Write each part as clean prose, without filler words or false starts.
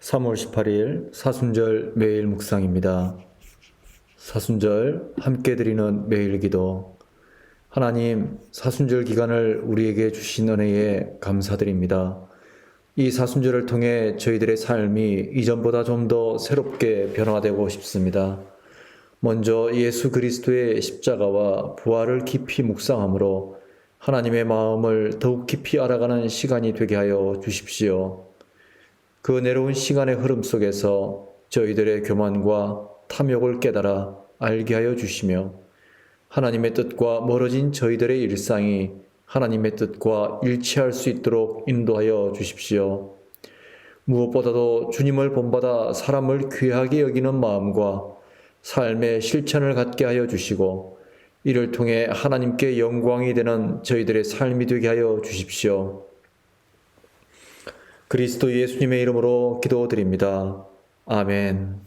3월 18일 사순절 매일 묵상입니다. 사순절 함께 드리는 매일 기도. 하나님, 사순절 기간을 우리에게 주신 은혜에 감사드립니다. 이 사순절을 통해 저희들의 삶이 이전보다 좀 더 새롭게 변화되고 싶습니다. 먼저 예수 그리스도의 십자가와 부활을 깊이 묵상함으로 하나님의 마음을 더욱 깊이 알아가는 시간이 되게 하여 주십시오. 그 내로운 시간의 흐름 속에서 저희들의 교만과 탐욕을 깨달아 알게 하여 주시며 하나님의 뜻과 멀어진 저희들의 일상이 하나님의 뜻과 일치할 수 있도록 인도하여 주십시오. 무엇보다도 주님을 본받아 사람을 귀하게 여기는 마음과 삶의 실천을 갖게 하여 주시고 이를 통해 하나님께 영광이 되는 저희들의 삶이 되게 하여 주십시오. 그리스도 예수님의 이름으로 기도드립니다. 아멘.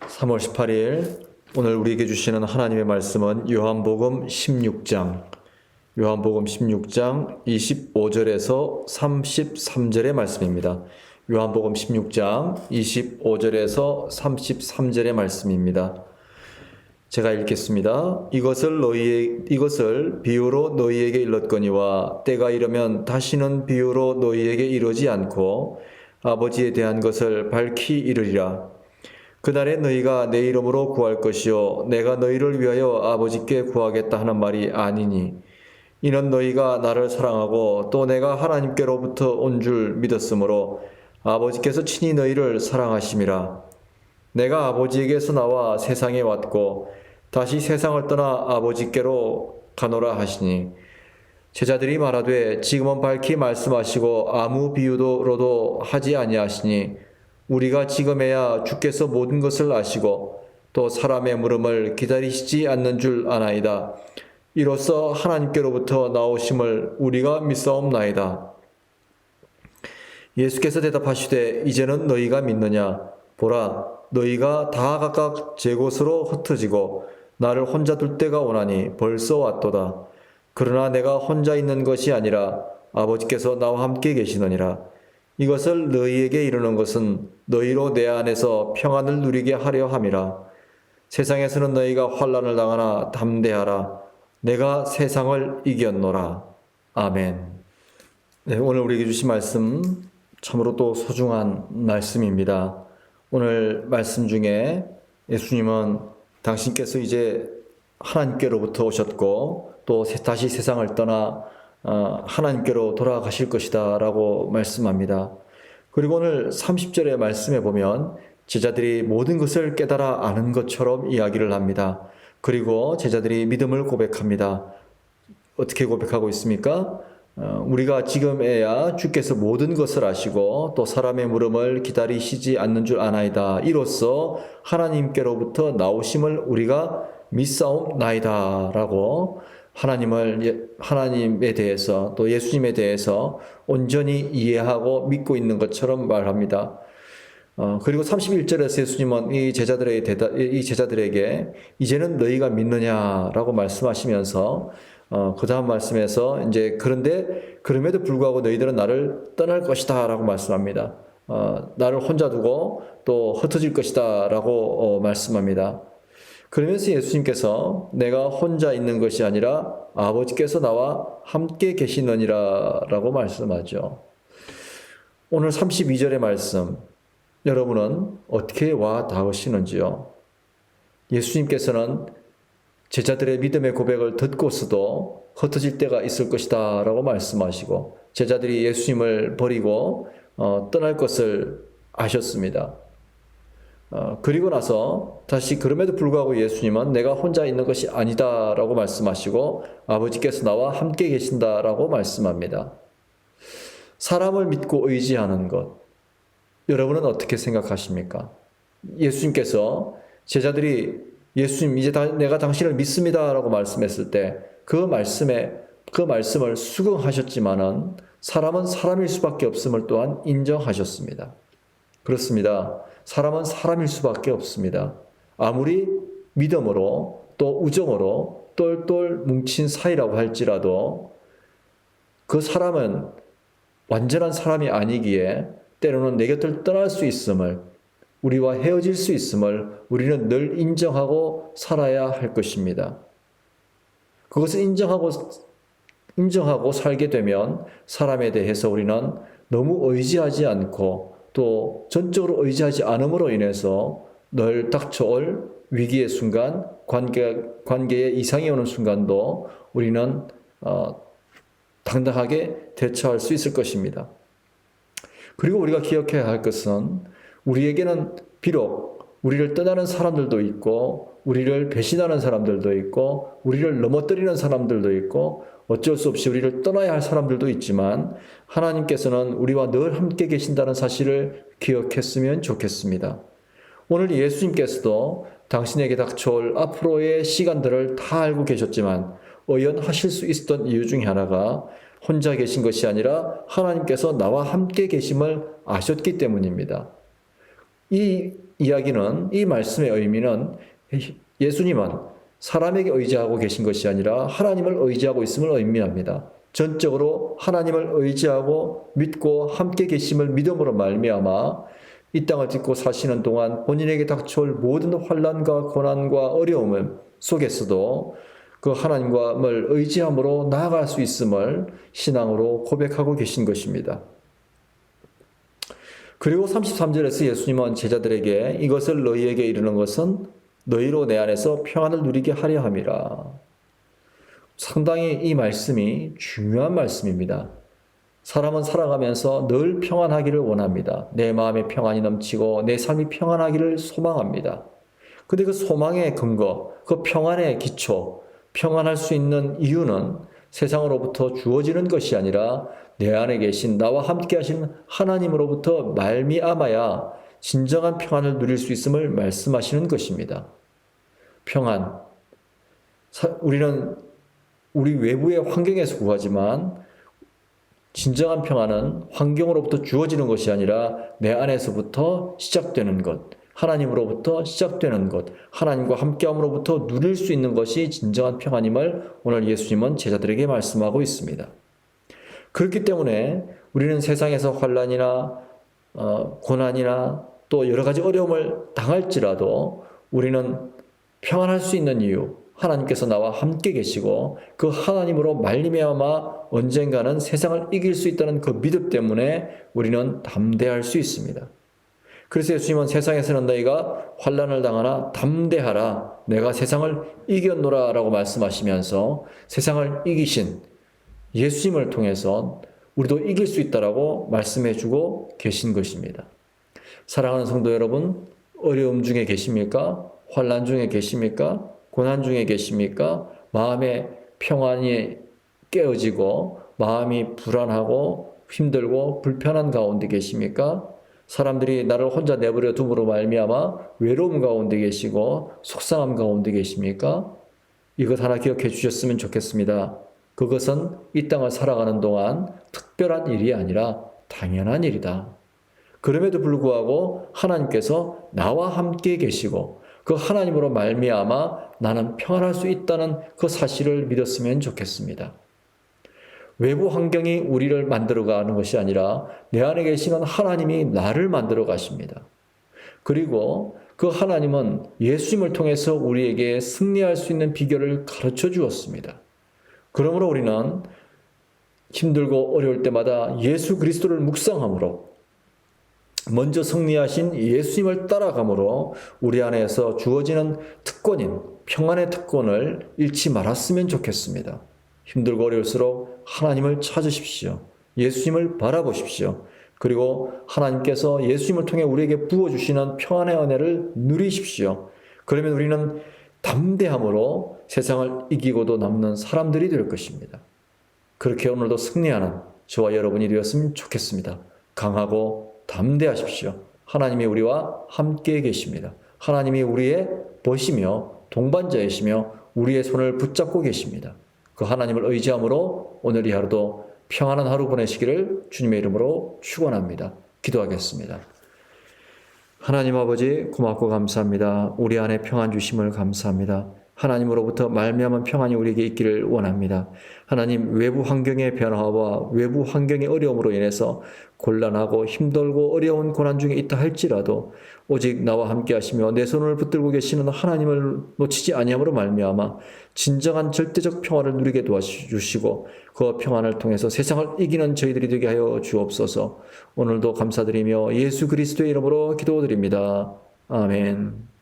3월 18일 오늘 우리에게 주시는 하나님의 말씀은 요한복음 16장 25절에서 33절의 말씀입니다. 요한복음 16장 25절에서 33절의 말씀입니다. 제가 읽겠습니다. 이것을 비유로 너희에게 일렀거니와 때가 이르면 다시는 비유로 너희에게 이르지 않고 아버지에 대한 것을 밝히 이르리라. 그날에 너희가 내 이름으로 구할 것이요 내가 너희를 위하여 아버지께 구하겠다 하는 말이 아니니 이는 너희가 나를 사랑하고 또 내가 하나님께로부터 온 줄 믿었으므로 아버지께서 친히 너희를 사랑하심이라. 내가 아버지에게서 나와 세상에 왔고 다시 세상을 떠나 아버지께로 가노라 하시니 제자들이 말하되 지금은 밝히 말씀하시고 아무 비유로도 하지 아니하시니 우리가 지금에야 주께서 모든 것을 아시고 또 사람의 물음을 기다리시지 않는 줄 아나이다. 이로써 하나님께로부터 나오심을 우리가 믿사옵나이다. 예수께서 대답하시되 이제는 너희가 믿느냐? 보라, 너희가 다 각각 제 곳으로 흩어지고 나를 혼자 둘 때가 오나니 벌써 왔도다. 그러나 내가 혼자 있는 것이 아니라 아버지께서 나와 함께 계시느니라. 이것을 너희에게 이르는 것은 너희로 내 안에서 평안을 누리게 하려 함이라. 세상에서는 너희가 환난을 당하나 담대하라. 내가 세상을 이겼노라. 아멘. 네, 오늘 우리에게 주신 말씀 참으로 또 소중한 말씀입니다. 오늘 말씀 중에 예수님은 당신께서 이제 하나님께로부터 오셨고 또 다시 세상을 떠나 하나님께로 돌아가실 것이다 라고 말씀합니다. 그리고 오늘 30절의 말씀에 보면 제자들이 모든 것을 깨달아 아는 것처럼 이야기를 합니다. 그리고 제자들이 믿음을 고백합니다. 어떻게 고백하고 있습니까? 우리가 지금에야 주께서 모든 것을 아시고 또 사람의 물음을 기다리시지 않는 줄 아나이다. 이로써 하나님께로부터 나오심을 우리가 믿사옵나이다 라고 하나님에 대해서 또 예수님에 대해서 온전히 이해하고 믿고 있는 것처럼 말합니다. 그리고 31절에서 예수님은 이 제자들에게 이제는 너희가 믿느냐라고 말씀하시면서 그 다음 말씀에서 이제 그럼에도 불구하고 너희들은 나를 떠날 것이다 라고 말씀합니다. 나를 혼자 두고 또 흩어질 것이다 라고 말씀합니다. 그러면서 예수님께서 내가 혼자 있는 것이 아니라 아버지께서 나와 함께 계시느니라 라고 말씀하죠. 오늘 32절의 말씀 여러분은 어떻게 와 닿으시는지요? 예수님께서는 제자들의 믿음의 고백을 듣고서도 흩어질 때가 있을 것이다 라고 말씀하시고 제자들이 예수님을 버리고 떠날 것을 아셨습니다. 그리고 나서 다시 그럼에도 불구하고 예수님은 내가 혼자 있는 것이 아니다 라고 말씀하시고 아버지께서 나와 함께 계신다 라고 말씀합니다. 사람을 믿고 의지하는 것 여러분은 어떻게 생각하십니까? 예수님께서 제자들이 예수님 이제 내가 당신을 믿습니다 라고 말씀했을 때 그 말씀을 수긍하셨지만은 사람은 사람일 수밖에 없음을 또한 인정하셨습니다. 그렇습니다. 사람은 사람일 수밖에 없습니다. 아무리 믿음으로 또 우정으로 똘똘 뭉친 사이라고 할지라도 그 사람은 완전한 사람이 아니기에 때로는 내 곁을 떠날 수 있음을, 우리와 헤어질 수 있음을 우리는 늘 인정하고 살아야 할 것입니다. 그것을 인정하고 살게 되면 사람에 대해서 우리는 너무 의지하지 않고 또 전적으로 의지하지 않음으로 인해서 늘 닥쳐올 위기의 순간, 관계에 이상이 오는 순간도 우리는 당당하게 대처할 수 있을 것입니다. 그리고 우리가 기억해야 할 것은 우리에게는 비록 우리를 떠나는 사람들도 있고 우리를 배신하는 사람들도 있고 우리를 넘어뜨리는 사람들도 있고 어쩔 수 없이 우리를 떠나야 할 사람들도 있지만 하나님께서는 우리와 늘 함께 계신다는 사실을 기억했으면 좋겠습니다. 오늘 예수님께서도 당신에게 닥쳐올 앞으로의 시간들을 다 알고 계셨지만 의연하실 수 있었던 이유 중에 하나가 혼자 계신 것이 아니라 하나님께서 나와 함께 계심을 아셨기 때문입니다. 이 이야기는, 이 말씀의 의미는 예수님은 사람에게 의지하고 계신 것이 아니라 하나님을 의지하고 있음을 의미합니다. 전적으로 하나님을 의지하고 믿고 함께 계심을 믿음으로 말미암아 이 땅을 딛고 사시는 동안 본인에게 닥쳐올 모든 환난과 고난과 어려움 속에서도 그 하나님을 의지함으로 나아갈 수 있음을 신앙으로 고백하고 계신 것입니다. 그리고 33절에서 예수님은 제자들에게 이것을 너희에게 이르는 것은 너희로 내 안에서 평안을 누리게 하려 함이라. 상당히 이 말씀이 중요한 말씀입니다. 사람은 살아가면서 늘 평안하기를 원합니다. 내 마음에 평안이 넘치고 내 삶이 평안하기를 소망합니다. 근데 그 소망의 근거, 그 평안의 기초, 평안할 수 있는 이유는 세상으로부터 주어지는 것이 아니라 내 안에 계신 나와 함께 하신 하나님으로부터 말미암아야 진정한 평안을 누릴 수 있음을 말씀하시는 것입니다. 평안. 우리는 우리 외부의 환경에서 구하지만 진정한 평안은 환경으로부터 주어지는 것이 아니라 내 안에서부터 시작되는 것, 하나님으로부터 시작되는 것, 하나님과 함께함으로부터 누릴 수 있는 것이 진정한 평안임을 오늘 예수님은 제자들에게 말씀하고 있습니다. 그렇기 때문에 우리는 세상에서 환난이나 고난이나 또 여러 가지 어려움을 당할지라도 우리는 평안할 수 있는 이유, 하나님께서 나와 함께 계시고 그 하나님으로 말미암아 언젠가는 세상을 이길 수 있다는 그 믿음 때문에 우리는 담대할 수 있습니다. 그래서 예수님은 세상에서는 너희가 환난을 당하나 담대하라, 내가 세상을 이겼노라 라고 말씀하시면서 세상을 이기신 예수님을 통해서 우리도 이길 수 있다라고 말씀해주고 계신 것입니다. 사랑하는 성도 여러분, 어려움 중에 계십니까? 환난 중에 계십니까? 고난 중에 계십니까? 마음의 평안이 깨어지고 마음이 불안하고 힘들고 불편한 가운데 계십니까? 사람들이 나를 혼자 내버려 둠으로 말미암아 외로움 가운데 계시고 속상함 가운데 계십니까? 이것 하나 기억해 주셨으면 좋겠습니다. 그것은 이 땅을 살아가는 동안 특별한 일이 아니라 당연한 일이다. 그럼에도 불구하고 하나님께서 나와 함께 계시고 그 하나님으로 말미암아 나는 평안할 수 있다는 그 사실을 믿었으면 좋겠습니다. 외부 환경이 우리를 만들어가는 것이 아니라 내 안에 계시는 하나님이 나를 만들어 가십니다. 그리고 그 하나님은 예수님을 통해서 우리에게 승리할 수 있는 비결을 가르쳐 주었습니다. 그러므로 우리는 힘들고 어려울 때마다 예수 그리스도를 묵상함으로 먼저 승리하신 예수님을 따라감으로 우리 안에서 주어지는 특권인 평안의 특권을 잃지 말았으면 좋겠습니다. 힘들고 어려울수록 하나님을 찾으십시오. 예수님을 바라보십시오. 그리고 하나님께서 예수님을 통해 우리에게 부어주시는 평안의 은혜를 누리십시오. 그러면 우리는 담대함으로 세상을 이기고도 남는 사람들이 될 것입니다. 그렇게 오늘도 승리하는 저와 여러분이 되었으면 좋겠습니다. 강하고 담대하십시오. 하나님이 우리와 함께 계십니다. 하나님이 우리의 벗이며 동반자이시며 우리의 손을 붙잡고 계십니다. 그 하나님을 의지함으로 오늘 이 하루도 평안한 하루 보내시기를 주님의 이름으로 축원합니다. 기도하겠습니다. 하나님 아버지 고맙고 감사합니다. 우리 안에 평안 주심을 감사합니다. 하나님으로부터 말미암은 평안이 우리에게 있기를 원합니다. 하나님, 외부 환경의 변화와 외부 환경의 어려움으로 인해서 곤란하고 힘들고 어려운 고난 중에 있다 할지라도 오직 나와 함께 하시며 내 손을 붙들고 계시는 하나님을 놓치지 아니함으로 말미암아 진정한 절대적 평화를 누리게 도와주시고 그 평안을 통해서 세상을 이기는 저희들이 되게 하여 주옵소서. 오늘도 감사드리며 예수 그리스도의 이름으로 기도드립니다. 아멘.